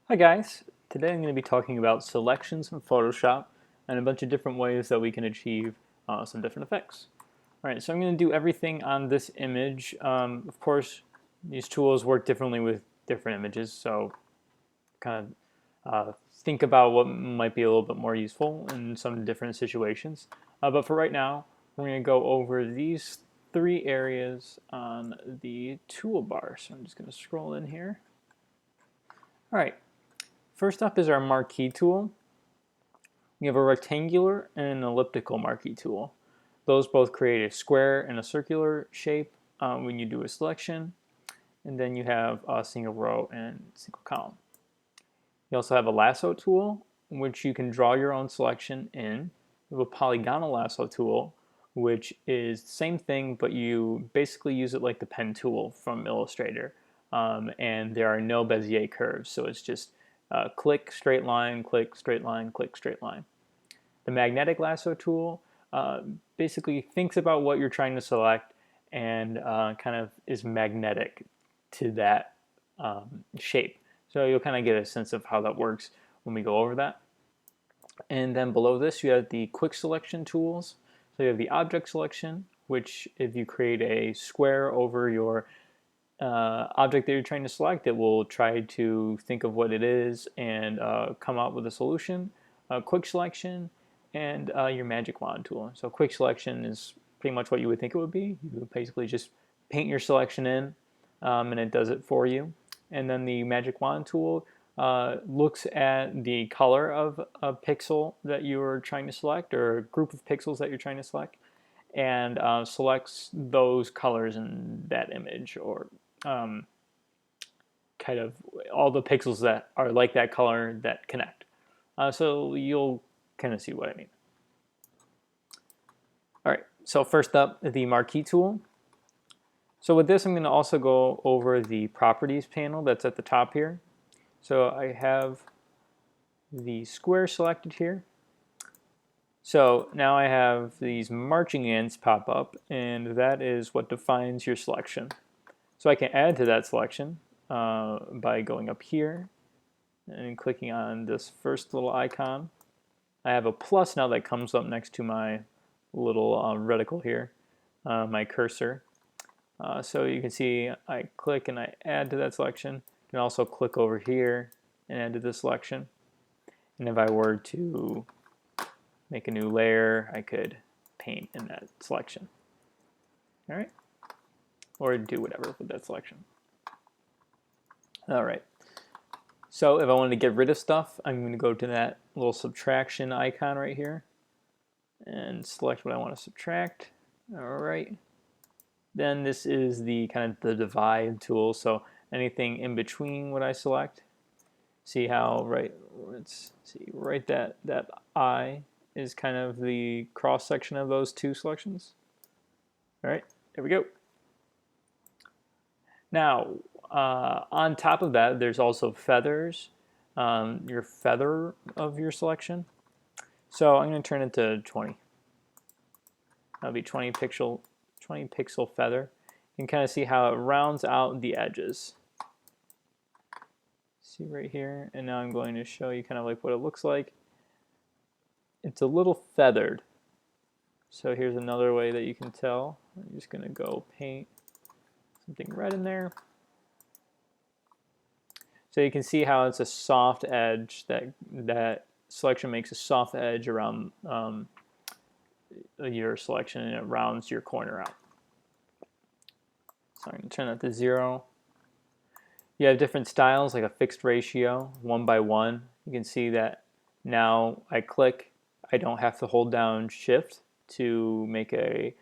Hi guys, today I'm going to be talking about selections in Photoshop and a bunch of different ways that we can achieve some different effects. Alright, so I'm going to do everything on this image. Of course, these tools work differently with different images, so kind of think about what might be a little bit more useful in some different situations. But for right now, we're going to go over these three areas on the toolbar. So I'm just going to scroll in here. Alright. First up is our Marquee Tool. We have a rectangular and an elliptical Marquee Tool. Those both create a square and a circular shape when you do a selection. And then you have a single row and single column. You also have a Lasso Tool, which you can draw your own selection in. You have a polygonal Lasso Tool, which is the same thing, but you basically use it like the pen tool from Illustrator. And there are no Bezier curves, so it's just click, straight line, click, straight line, click, straight line. The magnetic lasso tool basically thinks about what you're trying to select and kind of is magnetic to that shape. So you'll kind of get a sense of how that works when we go over that. And then below this, you have the quick selection tools. So you have the object selection, which if you create a square over your object that you're trying to select, it will try to think of what it is and come up with a solution. Quick selection and your magic wand tool. So quick selection is pretty much what you would think it would be. You basically just paint your selection in and it does it for you. And then the magic wand tool looks at the color of a pixel that you're trying to select or a group of pixels that you're trying to select and selects those colors in that image or um, kind of all the pixels that are like that color that connect. So you'll kind of see what I mean. All right, so first up, the Marquee tool. So with this, I'm going to also go over the properties panel that's at the top here. So I have the square selected here. So now I have these marching ants pop up, and that is what defines your selection. So I can add to that selection by going up here and clicking on this first little icon. I have a plus now that comes up next to my little reticle here, my cursor. So you can see I click and I add to that selection. I can also click over here and add to the selection. And if I were to make a new layer, I could paint in that selection. All right, or do whatever with that selection. All right. So if I wanted to get rid of stuff, I'm going to go to that little subtraction icon right here and select what I want to subtract. All right. Then this is the kind of the divide tool. So anything in between what I select. See how let's see, right that I is kind of the cross section of those two selections. All right, there we go. Now, on top of that, there's also feathers, your feather of your selection. So I'm going to turn it to 20. That'll be 20 pixel feather. You can kind of see how it rounds out the edges. See right here, and now I'm going to show you kind of like what it looks like. It's a little feathered. So here's another way that you can tell. I'm just going to go paint something red in there. So you can see how it's a soft edge, that selection makes a soft edge around your selection and it rounds your corner out. So I'm going to turn that to 0. You have different styles like a fixed ratio, 1 by 1. You can see that now I click, I don't have to hold down shift to make a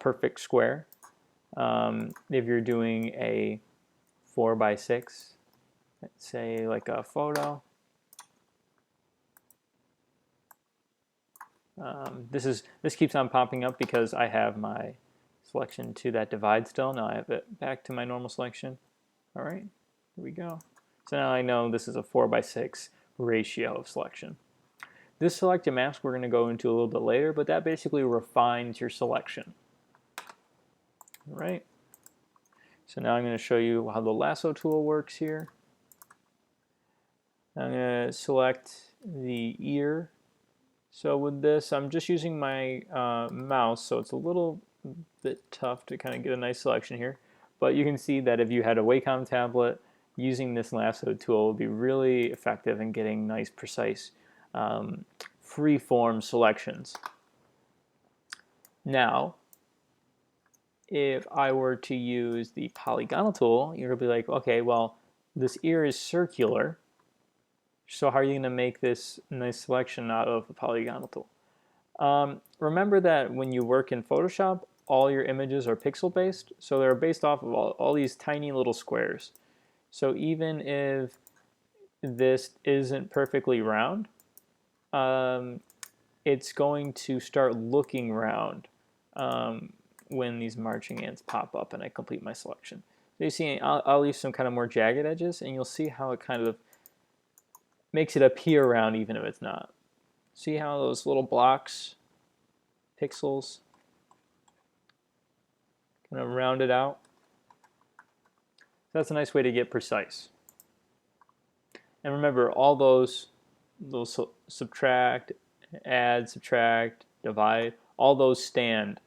perfect square. If you're doing a 4 by 6, let's say like a photo. This keeps on popping up because I have my selection to that divide still. Now I have it back to my normal selection. All right, here we go. So now I know this is a 4 by 6 ratio of selection. This selected mask we're going to go into a little bit later, but that basically refines your selection. All right. So now I'm going to show you how the lasso tool works here. I'm going to select the ear. So with this, I'm just using my mouse, so it's a little bit tough to kind of get a nice selection here. But you can see that if you had a Wacom tablet, using this Lasso tool would be really effective in getting nice, precise, free-form selections. Now, if I were to use the polygonal tool, you're going to be like, okay, well, this ear is circular, so how are you going to make this nice selection out of the polygonal tool? Remember that when you work in Photoshop, all your images are pixel based, so they're based off of all these tiny little squares. So even if this isn't perfectly round, it's going to start looking round when these marching ants pop up and I complete my selection. So you see, I'll leave some kind of more jagged edges, and you'll see how it kind of makes it appear round even if it's not. See how those little blocks, pixels, kind of round it out? That's a nice way to get precise. And remember, all those subtract, add, subtract, divide, all those stand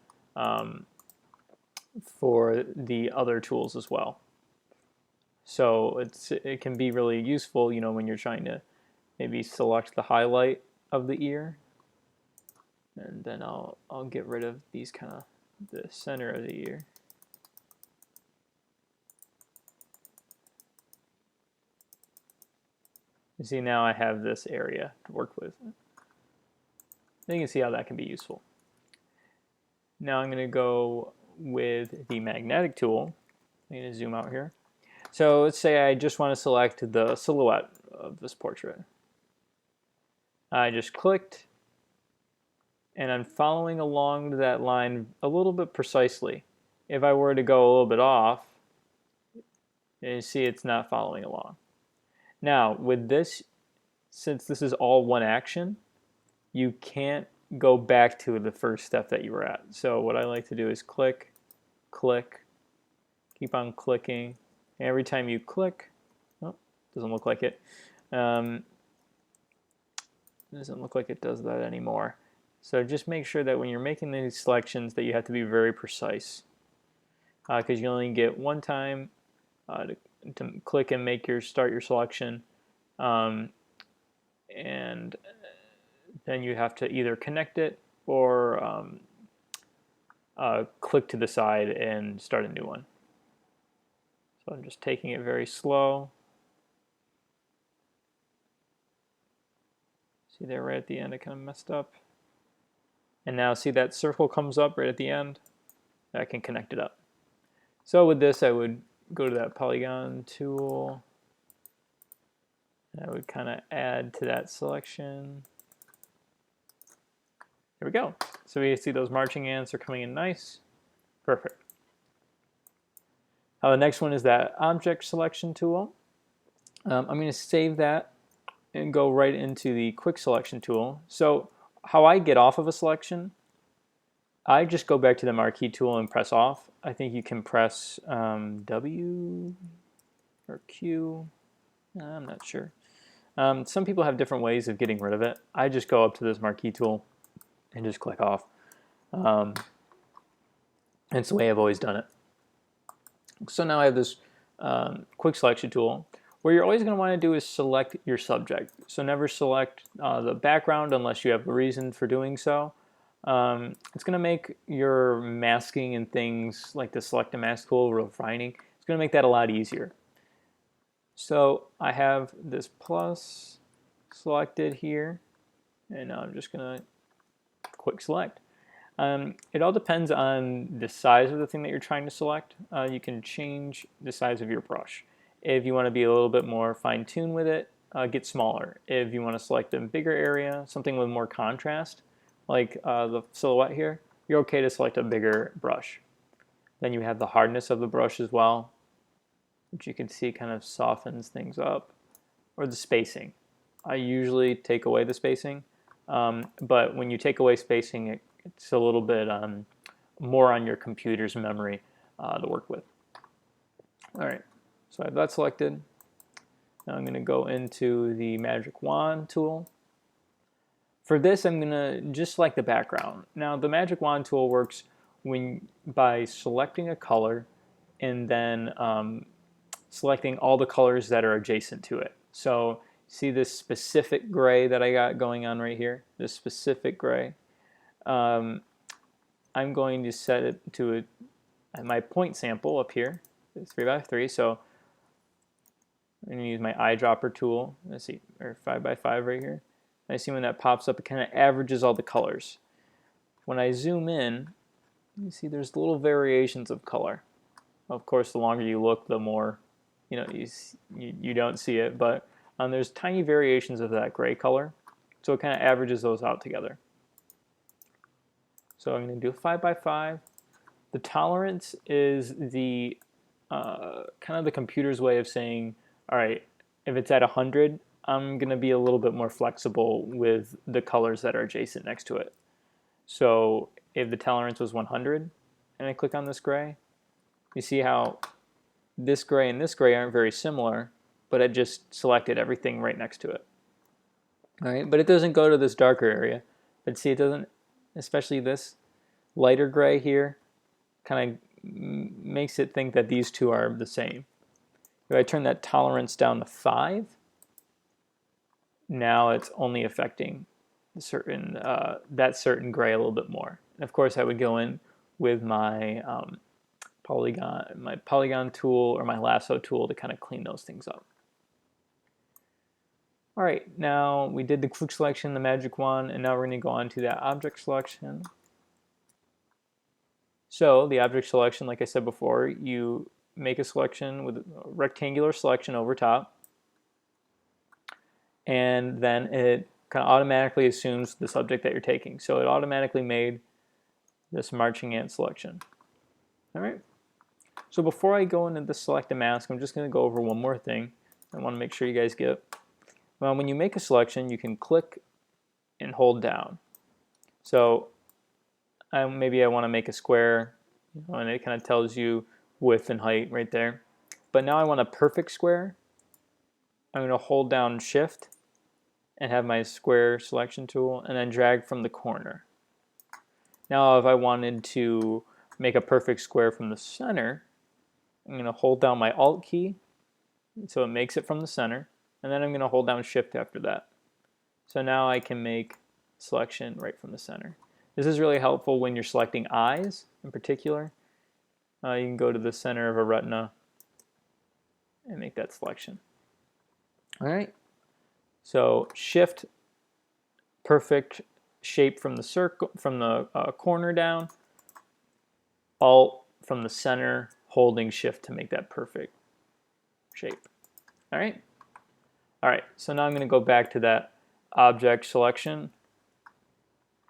for the other tools as well. So it can be really useful, you know, when you're trying to maybe select the highlight of the ear, and then I'll get rid of these kind of the center of the ear. You see, now I have this area to work with. Then you can see how that can be useful. Now I'm going to go with the magnetic tool. I'm going to zoom out here. So let's say I just want to select the silhouette of this portrait. I just clicked, and I'm following along that line a little bit precisely. If I were to go a little bit off, you see it's not following along. Now with this, since this is all one action, you can't go back to the first step that you were at. So what I like to do is click, click, keep on clicking. Every time you click, oh, doesn't look like it. Doesn't look like it does that anymore. So just make sure that when you're making these selections that you have to be very precise, because you only get one time to click and start your selection, and then you have to either connect it or click to the side and start a new one. So I'm just taking it very slow. See there right at the end I kind of messed up. And now see that circle comes up right at the end? I can connect it up. So with this I would go to that polygon tool. And I would kind of add to that selection. There we go. So we see those marching ants are coming in nice. Perfect. The next one is that object selection tool. I'm going to save that and go right into the quick selection tool. So how I get off of a selection, I just go back to the Marquee tool and press off. I think you can press W or Q. I'm not sure. Some people have different ways of getting rid of it. I just go up to this Marquee tool and just click off. It's the way I've always done it. So now I have this quick selection tool. What you're always going to want to do is select your subject. So never select the background unless you have a reason for doing so. It's going to make your masking and things like the select a mask tool, refining, it's going to make that a lot easier. So I have this plus selected here, and now I'm just going to quick select. It all depends on the size of the thing that you're trying to select. You can change the size of your brush. If you want to be a little bit more fine-tuned with it, get smaller. If you want to select a bigger area, something with more contrast, like the silhouette here, you're okay to select a bigger brush. Then you have the hardness of the brush as well, which you can see kind of softens things up, or the spacing. I usually take away the spacing, but when you take away spacing, it's a little bit more on your computer's memory to work with. All right, so I have that selected. Now I'm going to go into the Magic Wand tool. For this, I'm going to just select the background. Now, the Magic Wand tool works by selecting a color and then selecting all the colors that are adjacent to it. So, see this specific gray that I got going on right here? This specific gray. I'm going to set it to my point sample up here, 3x3. So, I'm going to use my eyedropper tool. Let's see, or 5x5 right here. I see when that pops up, it kind of averages all the colors. When I zoom in, you see there's little variations of color. Of course, the longer you look, the more you don't see it, but there's tiny variations of that gray color, so it kind of averages those out together. So I'm going to do 5x5. The tolerance is the kind of the computer's way of saying, all right, if it's at 100, I'm going to be a little bit more flexible with the colors that are adjacent next to it. So if the tolerance was 100 and I click on this gray, you see how this gray and this gray aren't very similar, but it just selected everything right next to it. All right, but it doesn't go to this darker area. But see, it doesn't, especially this lighter gray here, kind of makes it think that these two are the same. If I turn that tolerance down to 5, now it's only affecting that certain gray a little bit more. And of course, I would go in with my polygon tool or my lasso tool to kind of clean those things up. All right, now we did the quick selection, the magic wand, and now we're going to go on to that object selection. So the object selection, like I said before, you make a selection with a rectangular selection over top, and then it kind of automatically assumes the subject that you're taking. So it automatically made this marching ant selection. All right. So before I go into the select a mask, I'm just going to go over one more thing I want to make sure you guys get. Well, when you make a selection, you can click and hold down. So maybe I want to make a square, and it kind of tells you width and height right there. But now I want a perfect square. I'm going to hold down Shift and have my square selection tool and then drag from the corner. Now if I wanted to make a perfect square from the center, I'm going to hold down my Alt key so it makes it from the center, and then I'm going to hold down Shift after that. So now I can make selection right from the center. This is really helpful when you're selecting eyes in particular. You can go to the center of a retina and make that selection. All right. So Shift, perfect shape from the circle, from the corner down. Alt from the center, holding Shift to make that perfect shape. All right. All right. So now I'm going to go back to that object selection.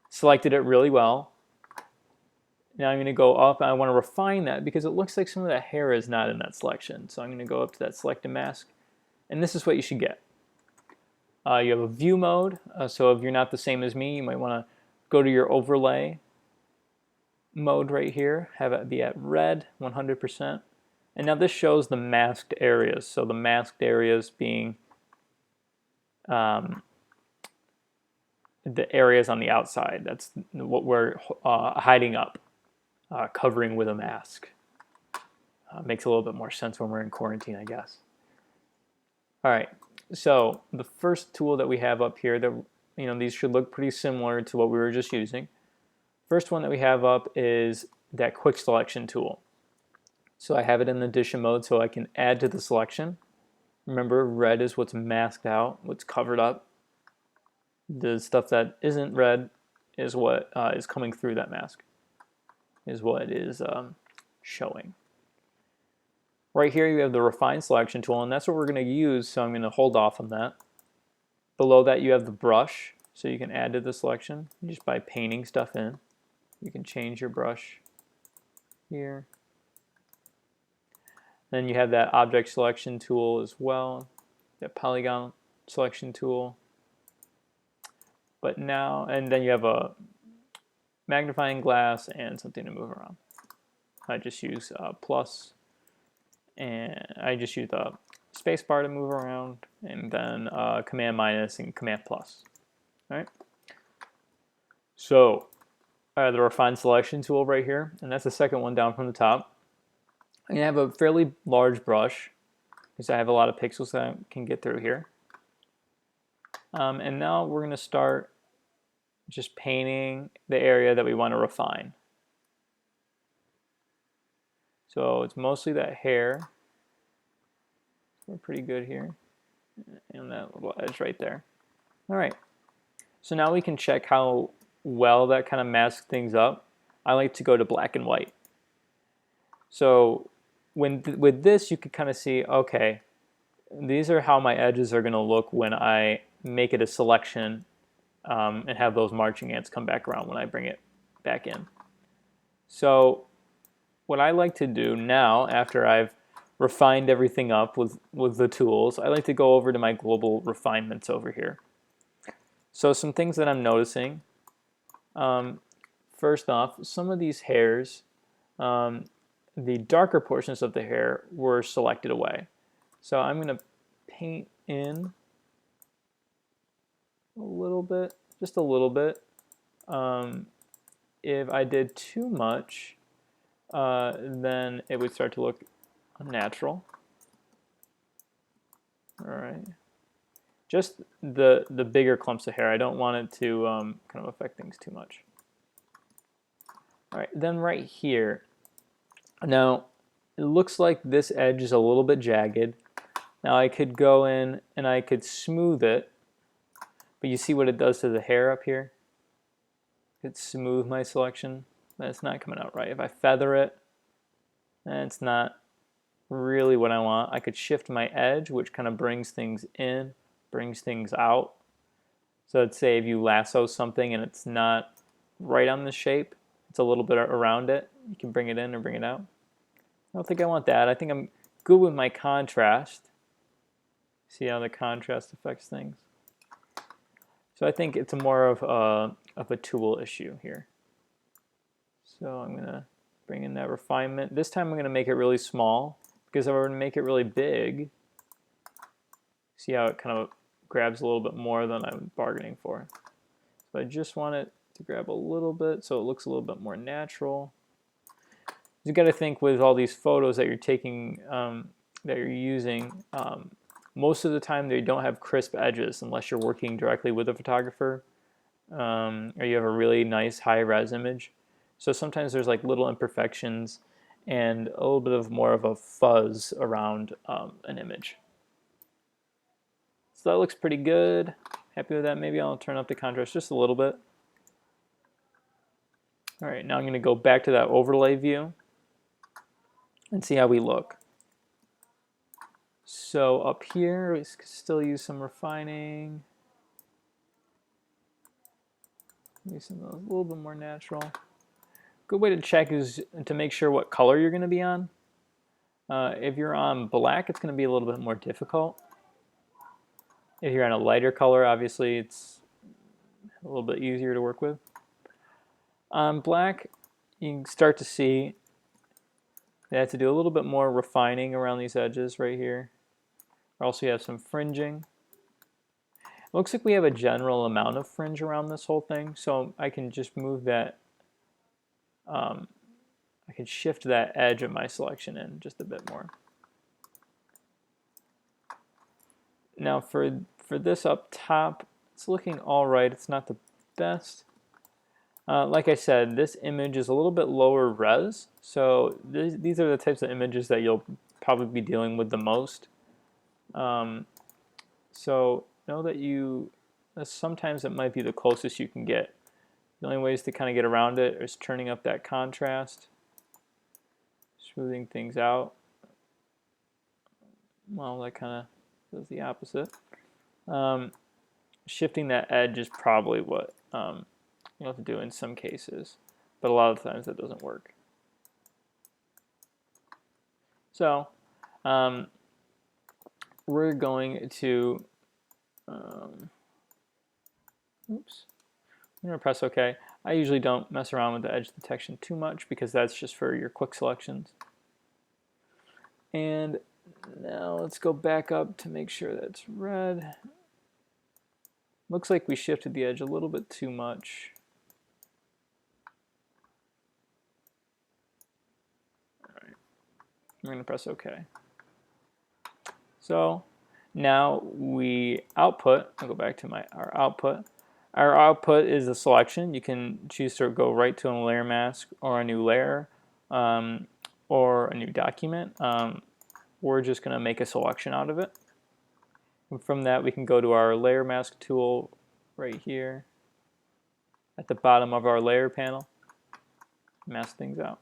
Selected it really well. Now I'm going to go up and I want to refine that because it looks like some of that hair is not in that selection. So I'm going to go up to that select a mask, and this is what you should get. You have a view mode, so if you're not the same as me, you might want to go to your overlay mode right here, have it be at red 100%. And now this shows the masked areas. So the masked areas being the areas on the outside. That's what we're hiding up, covering with a mask. Makes a little bit more sense when we're in quarantine, I guess. All right, so the first tool that we have up here, these should look pretty similar to what we were just using. First one that we have up is that quick selection tool. So I have it in addition mode so I can add to the selection. Remember, red is what's masked out, what's covered up. The stuff that isn't red is what is coming through that mask, is what is showing. Right here you have the Refine Selection tool, and that's what we're going to use, so I'm going to hold off on that. Below that you have the brush, so you can add to the selection just by painting stuff in. You can change your brush here. Then you have that Object Selection tool as well, that Polygon Selection tool. But now, and then you have a magnifying glass and something to move around. I just use plus, and I just use space bar to move around, and then Command minus and Command plus. All right. So the Refine Selection tool right here, and that's the second one down from the top. I'm gonna have a fairly large brush because I have a lot of pixels that I can get through here. And now we're gonna start just painting the area that we want to refine. So it's mostly that hair. We're pretty good here. And that little edge right there. All right. So now we can check how well that kind of masks things up. I like to go to black and white. So with this, you could kind of see, okay, these are how my edges are going to look when I make it a selection and have those marching ants come back around when I bring it back in. So what I like to do now, after I've refined everything up with the tools, I like to go over to my global refinements over here. So some things that I'm noticing. First off, some of these hairs, the darker portions of the hair were selected away. So I'm going to paint in a little bit, just a little bit. If I did too much, then it would start to look unnatural. All right. Just the bigger clumps of hair. I don't want it to kind of affect things too much. All right, then right here. Now, it looks like this edge is a little bit jagged. Now I could go in and I could smooth it, but you see what it does to the hair up here? It smooth my selection. That's not coming out right. If I feather it, it's not really what I want. I could shift my edge, which kind of brings things in, brings things out. So let's say if you lasso something and it's not right on the shape, it's a little bit around it, you can bring it in or bring it out. I don't think I want that. I think I'm good with my contrast. See how the contrast affects things? So I think it's more of a tool issue here. So I'm going to bring in that refinement. This time I'm going to make it really small, because if I were to make it really big, see how it kind of grabs a little bit more than I'm bargaining for. So I just want it to grab a little bit so it looks a little bit more natural. You got to think with all these photos that you're taking, that you're using, most of the time they don't have crisp edges unless you're working directly with a photographer, or you have a really nice high-res image. So sometimes there's like little imperfections and a little bit of more of a fuzz around an image. So that looks pretty good. Happy with that. Maybe I'll turn up the contrast just a little bit. All right, now I'm going to go back to that overlay view and see how we look. So up here, we still use some refining. Use some of those a little bit more natural. Good way to check is to make sure what color you're going to be on. If you're on black, it's going to be a little bit more difficult. If you're on a lighter color, obviously it's a little bit easier to work with. On black, you can start to see they have to do a little bit more refining around these edges right here. Also, you have some fringing. It looks like we have a general amount of fringe around this whole thing, so I can just move that. I can shift that edge of my selection in just a bit more. Now for this up top, it's looking all right. It's not the best. Like I said, this image is a little bit lower res, so these are the types of images that you'll probably be dealing with the most. So know that sometimes it might be the closest you can get. The only ways to kind of get around it is turning up that contrast, smoothing things out. Well, that kind of does the opposite. Shifting that edge is probably what you'll have to do in some cases, but a lot of times that doesn't work. So we're going to, oops, I'm going to press OK. I usually don't mess around with the edge detection too much because that's just for your quick selections. And Now let's go back up to make sure that's red. Looks like we shifted the edge a little bit too much. All right, I'm going to press OK. So now we output. I'll go back to our output. Our output is a selection. You can choose to go right to a layer mask or a new layer or a new document. We're just going to make a selection out of it. And from that, we can go to our layer mask tool right here at the bottom of our layer panel, mask things out.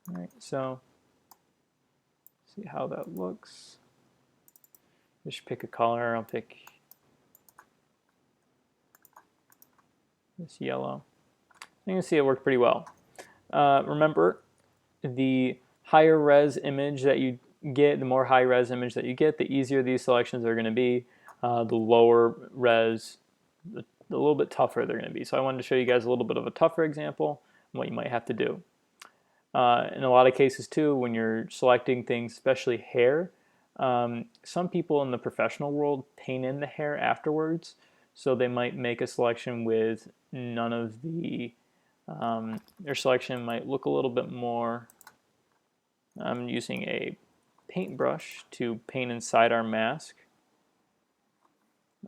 All right, so see how that looks. Just pick a color. I'll pick this yellow. You can see it worked pretty well. Remember, the higher res image that you get, the more high res image that you get, the easier these selections are going to be. The lower res, the little bit tougher they're going to be. So I wanted to show you guys a little bit of a tougher example and what you might have to do. In a lot of cases too, when you're selecting things, especially hair, some people in the professional world paint in the hair afterwards. So they might make a selection with none of the, their selection might look a little bit more. I'm using a paintbrush to paint inside our mask.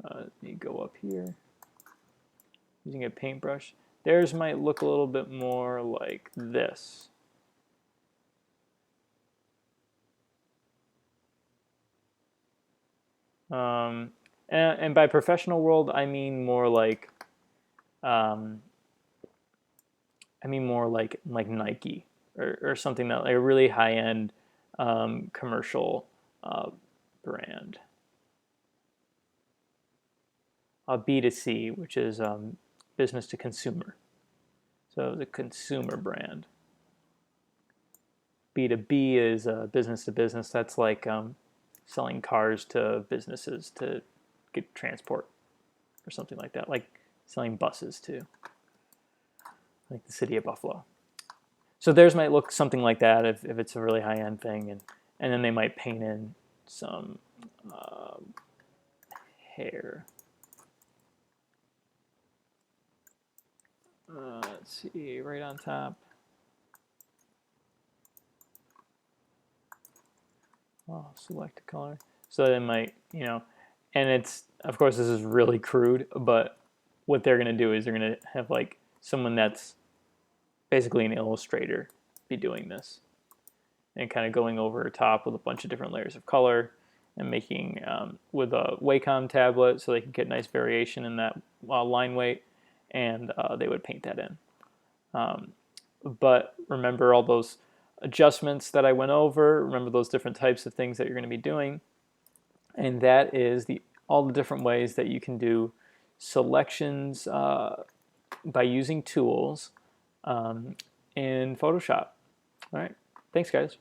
Let me go up here. Using a paintbrush. Theirs might look a little bit more like this. And by professional world, I mean more like, like Nike or something that like a really high-end commercial brand. B2C, which is business to consumer. So the consumer brand. B2B is business to business. That's like selling cars to businesses to get transport or something like that, like selling buses to like the city of Buffalo. So theirs might look something like that if it's a really high-end thing, and then they might paint in some hair. Let's see, right on top. Oh, select a color. So they might, and it's, of course, this is really crude, but what they're going to do is they're going to have like someone that's basically an illustrator be doing this and kind of going over top with a bunch of different layers of color and making with a Wacom tablet so they can get nice variation in that line weight, and they would paint that in. But remember all those adjustments that I went over. Remember those different types of things that you're going to be doing, and that is all the different ways that you can do selections by using tools in Photoshop. All right, thanks guys.